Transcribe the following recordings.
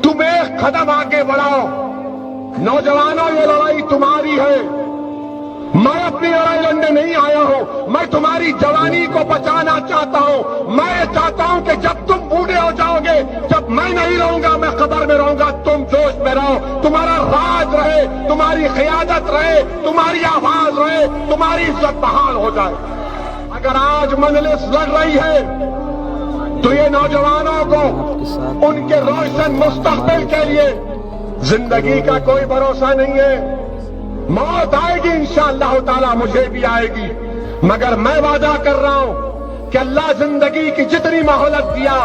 तुम एक कदम आगे बढ़ाओ। नौजवानों, ये लड़ाई तुम्हारी है। मैं अपनी लड़ाई लड़ने नहीं आया हूं। मैं तुम्हारी जवानी को बचाना चाहता हूं। मैं ये चाहता हूं कि जब तुम बूढ़े हो जाओगे, जब मैं नहीं रहूंगा, मैं कब्र में रहूंगा, तुम जोश में रहो, तुम्हारा राज रहे, तुम्हारी क़यादत रहे, तुम्हारी आवाज रहे, तुम्हारी इज्जत बहाल हो जाए। अगर आज मजलिस लड़ रही है तो ये नौजवानों को उनके रोशन मुस्तकबिल के लिए, जिंदगी का कोई भरोसा नहीं है। मौत आएगी इंशाअल्लाह ताला, मुझे भी आएगी, मगर मैं वादा कर रहा हूं कि अल्लाह जिंदगी की जितनी मोहलत दिया,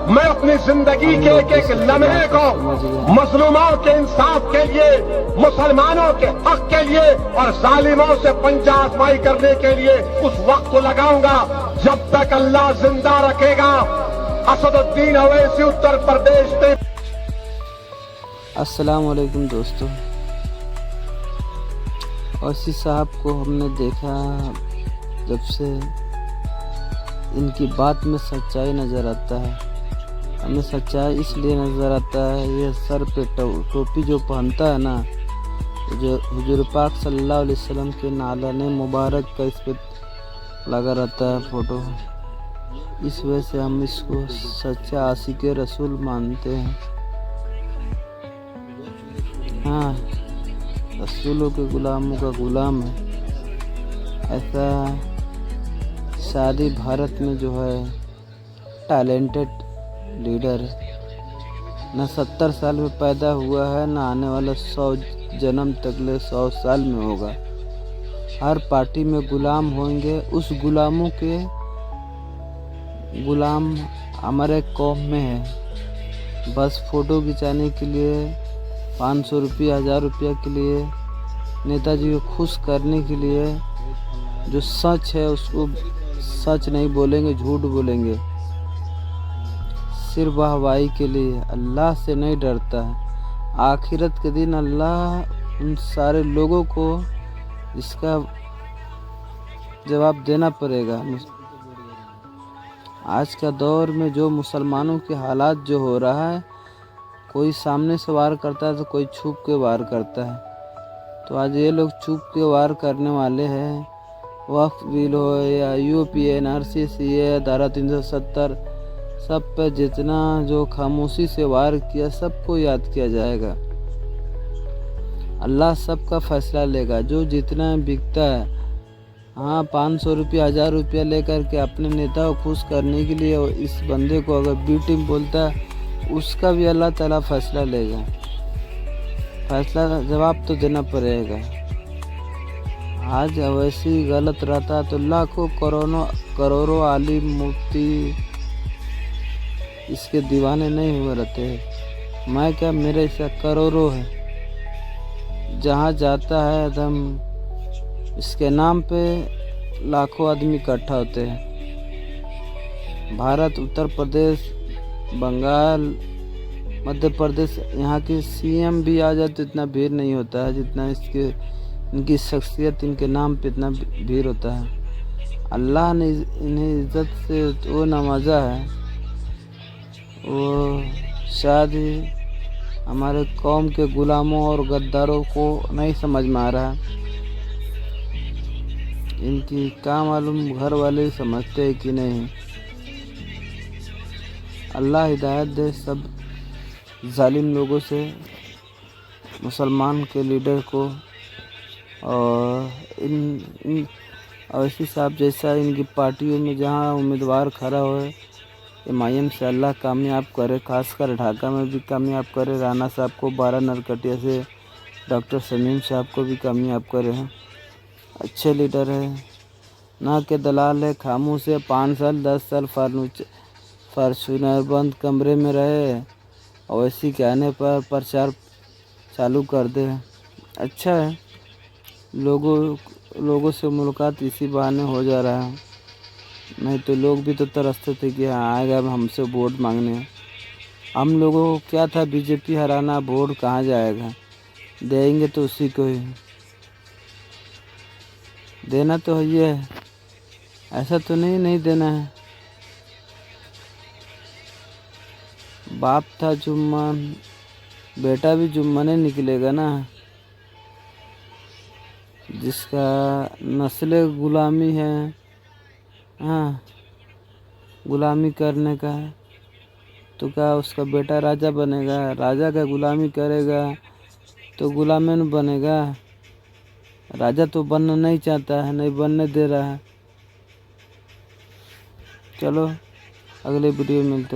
मैं अपनी जिंदगी के एक एक लम्हे को मजलूमों के इंसाफ के लिए, मुसलमानों के हक के लिए और जालिमों से पंजा आजमाई करने के लिए उस वक्त को लगाऊंगा जब तक अल्लाह जिंदा रखेगा। असदुद्दीन अवैसी, उत्तर प्रदेश से। अस्सलाम वालेकुम दोस्तों, औसी साहब को हमने देखा जब से इनकी बात में सच्चाई नज़र आता है। हमें सच्चाई इसलिए नज़र आता है, ये सर पे टोपी जो पहनता है ना, जो हुजूर पाक सल्लल्लाहु अलैहि वसल्लम के नालाने मुबारक का इस पे लगा रहता है फ़ोटो। इस वजह से हम इसको सच्चा आशिक रसूल मानते हैं। हाँ, रसूलों के गुलामों का गुलाम है। ऐसा शादी भारत में जो है टैलेंटेड लीडर है, न 70 साल में पैदा हुआ है, न आने वाला 100 जन्म तकले 100 साल में होगा। हर पार्टी में गुलाम होंगे। उस गुलामों के गुलाम हमारे कौम में है। बस फ़ोटो खिंचाने के लिए 500 रुपये 1000 रुपया के लिए, नेताजी को खुश करने के लिए, जो सच है उसको सच नहीं बोलेंगे, झूठ बोलेंगे, सिर्फ वाहवाही के लिए। अल्लाह से नहीं डरता है। आखिरत के दिन अल्लाह उन सारे लोगों को इसका जवाब देना पड़ेगा। आज का दौर में जो मुसलमानों के हालात जो हो रहा है, कोई सामने से वार करता है तो कोई छुप के वार करता है। तो आज ये लोग छुप के वार करने वाले हैं। वक्फ बिल हो या यूपीए, एनआरसी, सीए, धारा 370, सब पे जितना जो खामोशी से वार किया सबको याद किया जाएगा। अल्लाह सबका फैसला लेगा। जो जितना बिकता है, हाँ 500 रुपया 1000 रुपया लेकर के अपने नेता को खुश करने के लिए इस बंदे को अगर बी टीम बोलता है, उसका भी अल्लाह ताला फैसला लेगा। फैसला जवाब तो देना पड़ेगा। आज अवैसी गलत रहता तो लाखों करोड़ों आलिम मुफ्ती इसके दीवाने नहीं हुए रहते। मैं क्या, मेरे ऐसा करोड़ों है। जहाँ जाता है एकदम इसके नाम पे लाखों आदमी इकट्ठा होते हैं। भारत, उत्तर प्रदेश, बंगाल, मध्य प्रदेश, यहाँ की सीएम भी आ जाए तो इतना भीड़ नहीं होता है जितना इनकी शख्सियत, इनके नाम पे इतना भीड़ होता है। अल्लाह ने इन्हें इज़्ज़त से वो नवाजा है, वो शायद ही हमारे कौम के गुलामों और गद्दारों को नहीं समझ में आ रहा है। इनकी क्या मालूम घर वाले समझते हैं कि नहीं। अल्लाह हिदायत दे सब जालिम लोगों से, मुसलमान के लीडर को। और इन अवैसी साहब जैसा इनकी पार्टियों में जहां उम्मीदवार खड़ा होए, एमआईएम से अल्लाह कामयाब करे, खासकर ढाका में भी कामयाब करे। राणा साहब को, 12 नरकटिया से डॉक्टर शमीम साहब को भी कामयाब करे हैं। अच्छे लीडर है, ना के दलाल है। खामोश से 5 साल 10 साल फार्चूनर बंद कमरे में रहे, अवैसी के आने पर प्रचार चालू कर दे। अच्छा है, लोगों से मुलाकात इसी बहाने हो जा रहा है। नहीं तो लोग भी तो तरसते थे कि हाँ आएगा हमसे वोट मांगने। हम लोगों को क्या था, बीजेपी हराना, वोट कहाँ जाएगा, देंगे तो उसी को ही देना तो है। ऐसा तो नहीं देना है। बाप था जुम्मन, बेटा भी जुम्मन निकलेगा ना, जिसका नस्ल गुलामी है, हाँ, गुलामी करने का है, तो क्या उसका बेटा राजा बनेगा? राजा का गुलामी करेगा तो गुलाम न बनेगा। राजा तो बनना नहीं चाहता है, नहीं बनने दे रहा है। चलो अगले वीडियो में मिलते हैं।